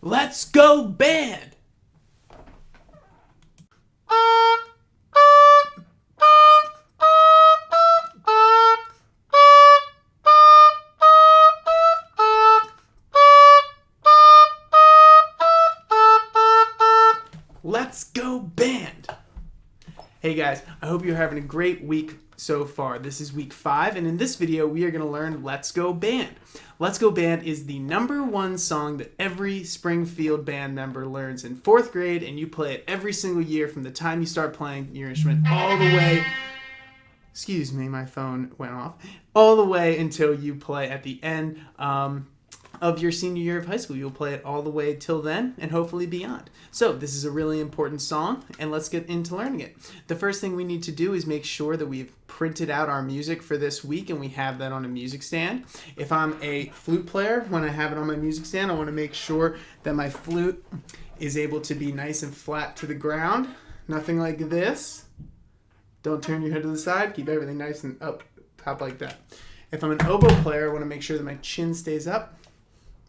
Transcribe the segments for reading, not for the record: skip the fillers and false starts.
Let's go band! Let's go band! Hey guys, I hope you're having a great week so far. This is week 5, and in this video we are going to learn Let's Go Band. Let's Go Band is the #1 song that every Springfield band member learns in 4th grade, and you play it every single year from the time you start playing your instrument all the way, excuse me, my phone went off, all the way until you play at the end of your senior year of high school. You'll play it all the way till then and hopefully beyond. So this is a really important song, and let's get into learning it. The first thing we need to do is make sure that we've printed out our music for this week and we have that on a music stand. If I'm a flute player, when I have it on my music stand, I want to make sure that my flute is able to be nice and flat to the ground. Nothing like this. Don't turn your head to the side. Keep everything nice and up top like that. If I'm an oboe player, I want to make sure that my chin stays up.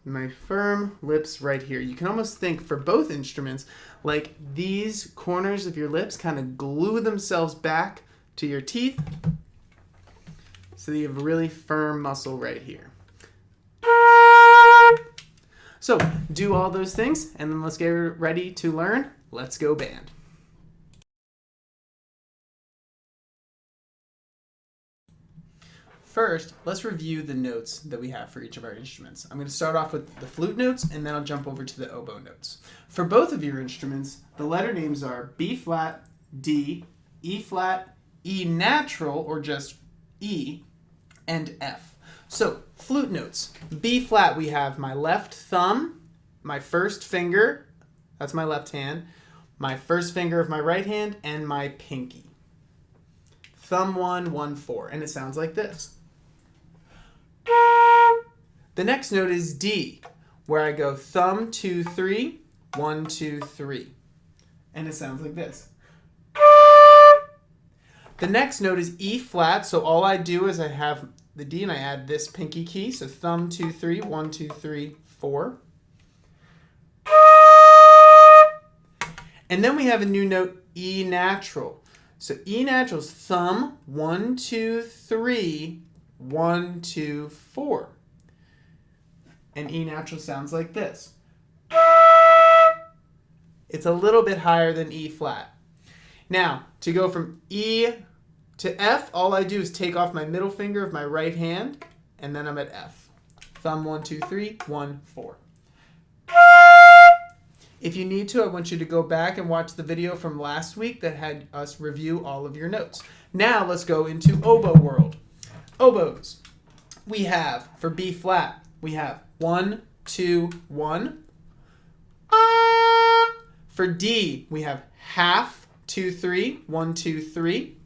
My firm lips right here. You can almost think for both instruments like these corners of your lips kind of glue themselves back to your teeth so that you have a really firm muscle right here. So do all those things and then let's get ready to learn Let's Go Band. First, let's review the notes that we have for each of our instruments. I'm going to start off with the flute notes, and then I'll jump over to the oboe notes. For both of your instruments, the letter names are B flat, D, E flat, E natural, or just E, and F. So, flute notes. B flat, we have my left thumb, my first finger, that's my left hand, my first finger of my right hand, and my pinky. Thumb 1, 1, 4, and it sounds like this. The next note is D, where I go thumb 2, 3, 1, 2, 3. And it sounds like this. The next note is E flat, so all I do is I have the D and I add this pinky key, so thumb 2, 3, 1, 2, 3, 4. And then we have a new note, E natural. So E natural is thumb 1, 2, 3, 1, 2, 4. And E natural sounds like this. It's a little bit higher than E flat. Now, to go from E to F, all I do is take off my middle finger of my right hand, and then I'm at F. Thumb 1, 2, 3, 1, 4. If you need to, I want you to go back and watch the video from last week that had us review all of your notes. Now let's go into oboe world. Oboes. We have, for B flat, we have 1, 2, 1. For D, we have half, 2, 3, 1, 2, 3.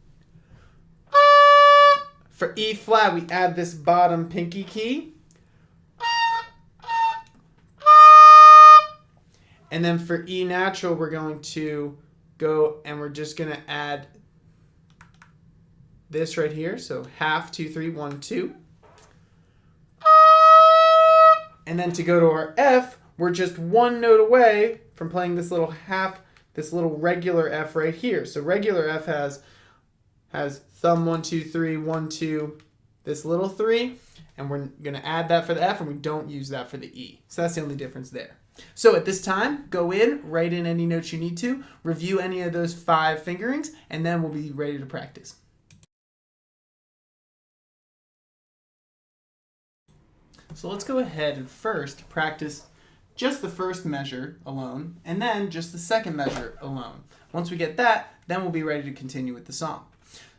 For E flat, we add this bottom pinky key. And then for E natural, we're going to go and we're just going to add this right here. So half, 2, 3, 1, 2. And then to go to our F, we're just one note away from playing this little half, this little regular F right here. So regular F has thumb 1, 2, 3, 1, 2, this little 3. And we're going to add that for the F, and we don't use that for the E. So that's the only difference there. So at this time, go in, write in any notes you need to, review any of those 5 fingerings, and then we'll be ready to practice. So let's go ahead and first practice just the first measure alone, and then just the second measure alone. Once we get that, then we'll be ready to continue with the song.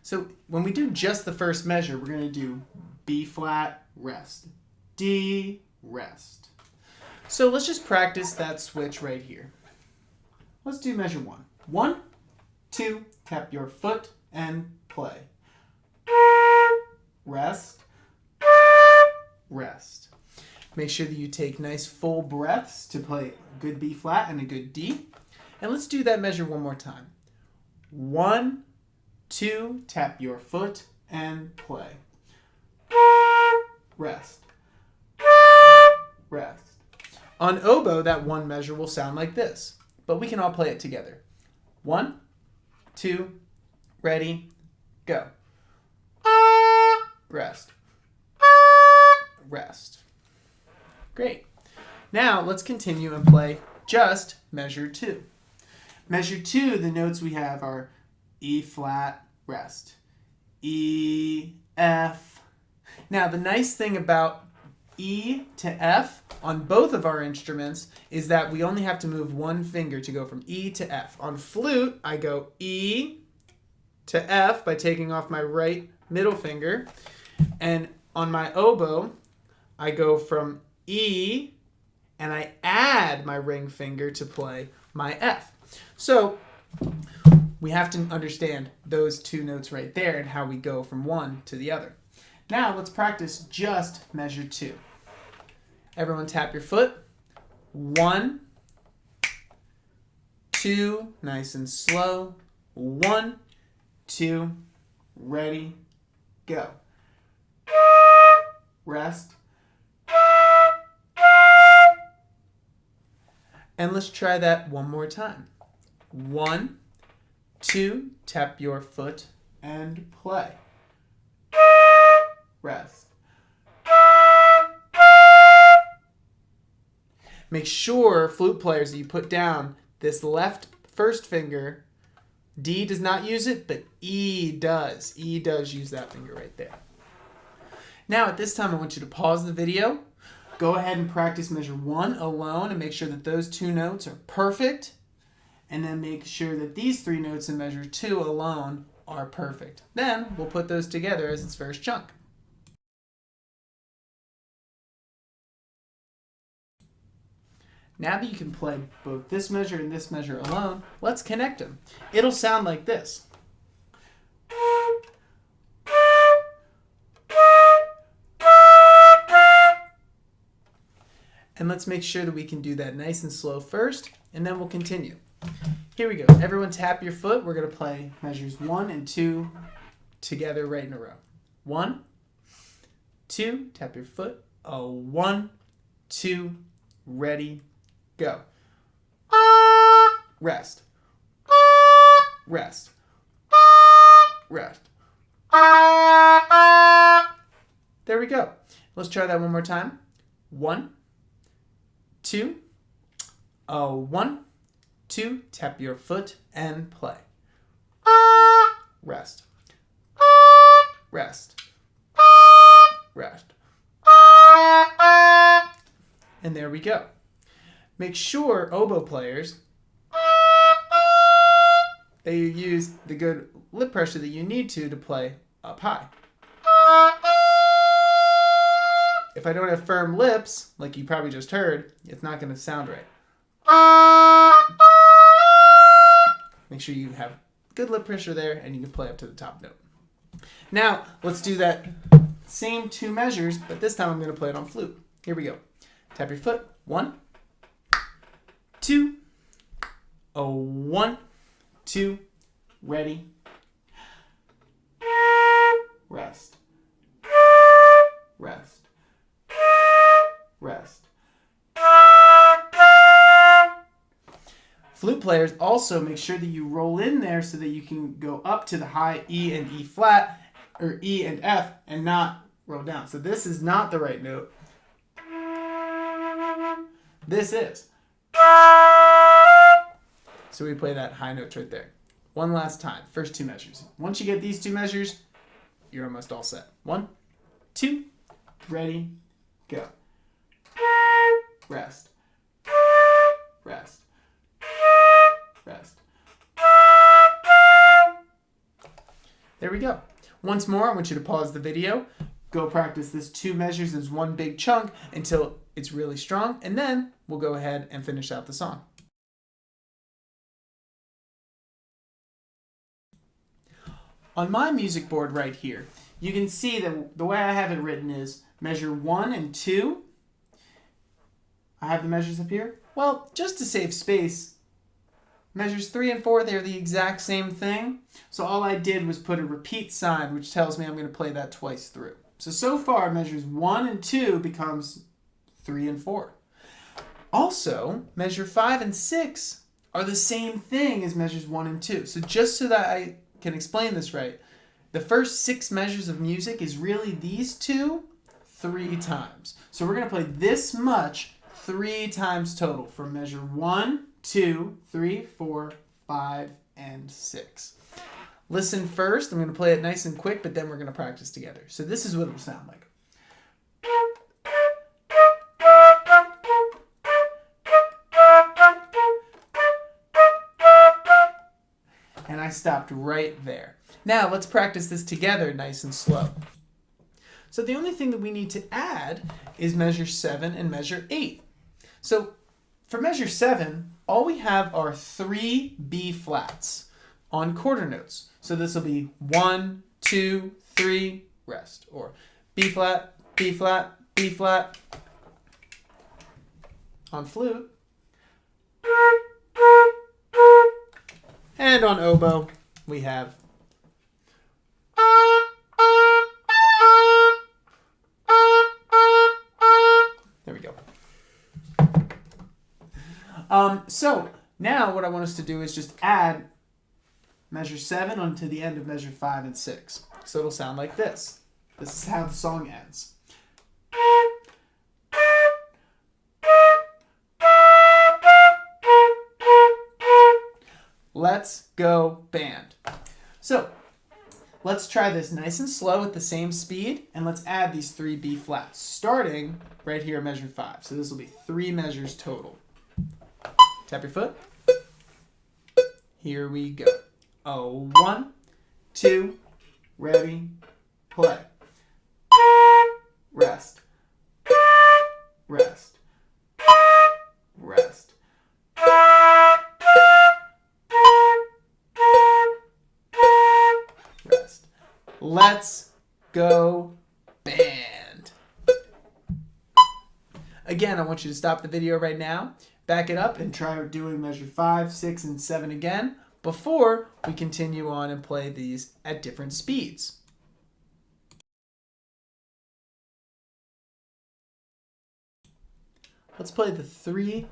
So when we do just the first measure, we're going to do B flat, rest, D, rest. So let's just practice that switch right here. Let's do measure 1. 1, 2, tap your foot and play. Rest, rest. Make sure that you take nice full breaths to play a good B flat and a good D. And let's do that measure one more time. 1, 2, tap your foot and play. Rest, rest. On oboe, that one measure will sound like this, but we can all play it together. 1, 2, ready, go. Rest. Rest. Great. Now let's continue and play just measure 2. Measure 2, the notes we have are E flat, rest. E, F. Now the nice thing about E to F on both of our instruments is that we only have to move one finger to go from E to F. On flute, I go E to F by taking off my right middle finger. And on my oboe, I go from E and I add my ring finger to play my F. So we have to understand those two notes right there and how we go from one to the other. Now let's practice just measure 2. Everyone tap your foot. 1, 2, nice and slow. 1, 2, ready, go. Rest. And let's try that one more time. 1, 2, tap your foot and play. Rest. Make sure, flute players, that you put down this left first finger. D does not use it, but E does. E does use that finger right there. Now at this time, I want you to pause the video. Go ahead and practice measure 1 alone and make sure that those 2 notes are perfect. And then make sure that these 3 notes in measure 2 alone are perfect. Then we'll put those together as its first chunk. Now that you can play both this measure and this measure alone, let's connect them. It'll sound like this. And let's make sure that we can do that nice and slow first, and then we'll continue. Here we go. Everyone tap your foot. We're going to play measures 1 and 2 together right in a row. 1, 2, tap your foot. 1, 2, ready, go. Rest. Rest. Rest. There we go. Let's try that one more time. 1, 2, 1, 2, tap your foot and play. Rest. Rest. Rest. And there we go. Make sure, oboe players, that you use the good lip pressure that you need to play up high. If I don't have firm lips, like you probably just heard, it's not going to sound right. Make sure you have good lip pressure there and you can play up to the top note. Now, let's do that same 2 measures, but this time I'm going to play it on flute. Here we go. Tap your foot. 1, 2, 1, 2, ready. Rest. Rest. Rest. Flute players, also make sure that you roll in there so that you can go up to the high E and E flat, or E and F, and not roll down. So this is not the right note. This is. So we play that high note right there. One last time, first 2 measures. Once you get these 2 measures, you're almost all set. 1, 2, ready, go. Rest. Rest. Rest. There we go. Once more, I want you to pause the video. Go practice this 2 measures as one big chunk until it's really strong, and then we'll go ahead and finish out the song. On my music board right here, you can see that the way I have it written is measure 1 and 2. I have the measures up here. Well, just to save space, measures 3 and 4, they're the exact same thing. So all I did was put a repeat sign, which tells me I'm going to play that twice through. So far, measures 1 and 2 becomes 3 and 4. Also, measure 5 and 6 are the same thing as measures 1 and 2. So just so that I can explain this right, the first 6 measures of music is really these two 3 times. So we're going to play this much 3 times total for measure 1, 2, 3, 4, 5, and 6. Listen first. I'm going to play it nice and quick, but then we're going to practice together. So this is what it will sound like. And I stopped right there. Now let's practice this together nice and slow. So the only thing that we need to add is measure 7 and measure 8. So for measure 7, all we have are 3 B flats on quarter notes. So this will be 1, 2, 3, rest. Or B flat, B flat, B flat. On flute. And on oboe, we have there we go. So now what I want us to do is just add measure 7 onto the end of measure 5 and 6. So it'll sound like this. This is how the song ends. Let's go band. So let's try this nice and slow at the same speed, and let's add these 3 B flats, starting right here at measure 5. So this will be 3 measures total. Tap your foot. Here we go. Oh, 1, 2, ready, play. Rest. Rest. Rest. Rest. Let's go band. Again, I want you to stop the video right now, back it up, and try doing measure 5, 6, and 7 again before we continue on and play these at different speeds. Let's play the 3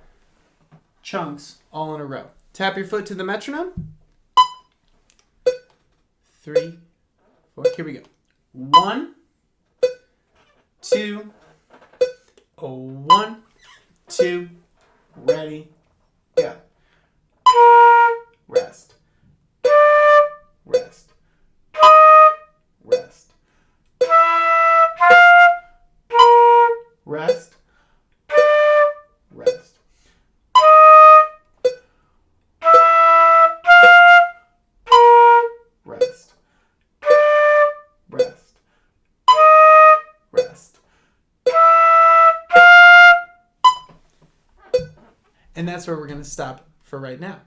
chunks all in a row. Tap your foot to the metronome. 3, 4, here we go. 1, 2, oh, 1, 2, ready, go. Rest. Rest. Rest. Rest. Rest. Rest. Rest. Rest. And that's where we're going to stop for right now.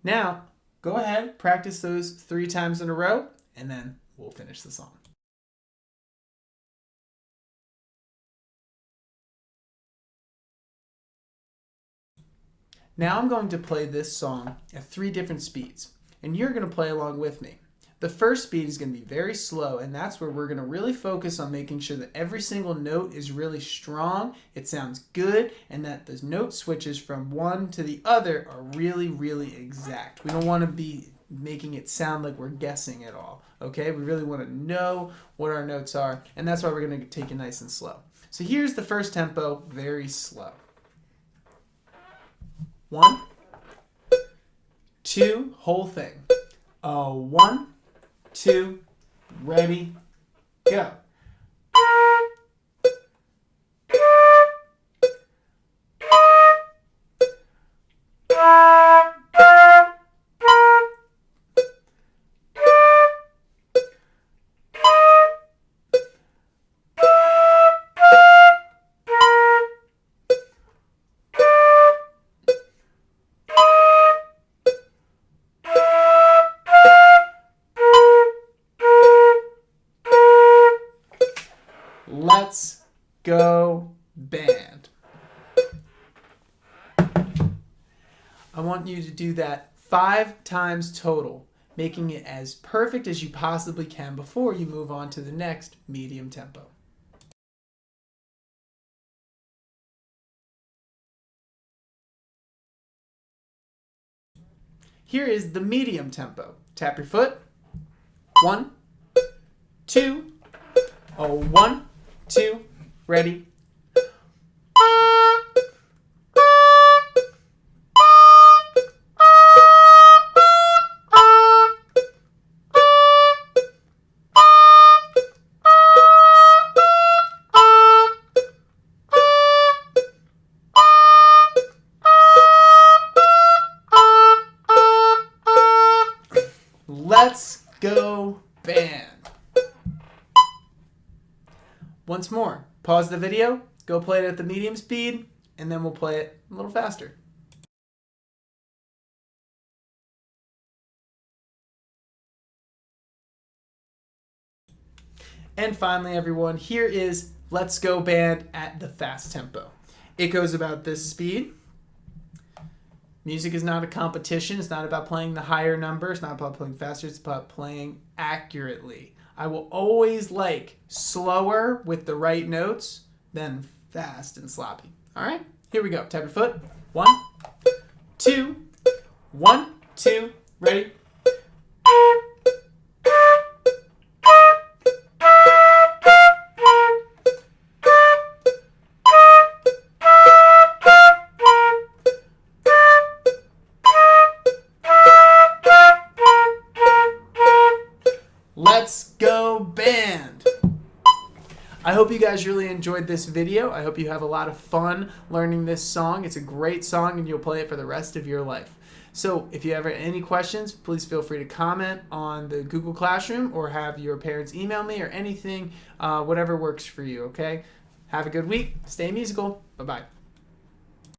Now, go ahead, practice those 3 times in a row, and then we'll finish the song. Now I'm going to play this song at 3 different speeds, and you're going to play along with me. The first speed is going to be very slow, and that's where we're going to really focus on making sure that every single note is really strong, it sounds good, and that the note switches from one to the other are really, really exact. We don't want to be making it sound like we're guessing at all, okay? We really want to know what our notes are, and that's why we're going to take it nice and slow. So here's the first tempo, very slow. 1, 2, whole thing. 1, 2, ready, go. Let's go band. I want you to do that 5 times total, making it as perfect as you possibly can before you move on to the next medium tempo. here is the medium tempo. Tap your foot. 1, 2. Oh, 1, 2. Ready? Let's go band. Once more, pause the video, go play it at the medium speed, and then we'll play it a little faster. And finally, everyone, here is Let's Go Band at the fast tempo. It goes about this speed. Music is not a competition. It's not about playing the higher number. It's not about playing faster. It's about playing accurately. I will always like slower with the right notes than fast and sloppy. All right, here we go. Tap your foot. 1, 2, 1, 2. Ready? Let's go band! I hope you guys really enjoyed this video. I hope you have a lot of fun learning this song. It's a great song and you'll play it for the rest of your life. So if you have any questions, please feel free to comment on the Google Classroom or have your parents email me or anything, whatever works for you, okay? Have a good week. Stay musical. Bye-bye.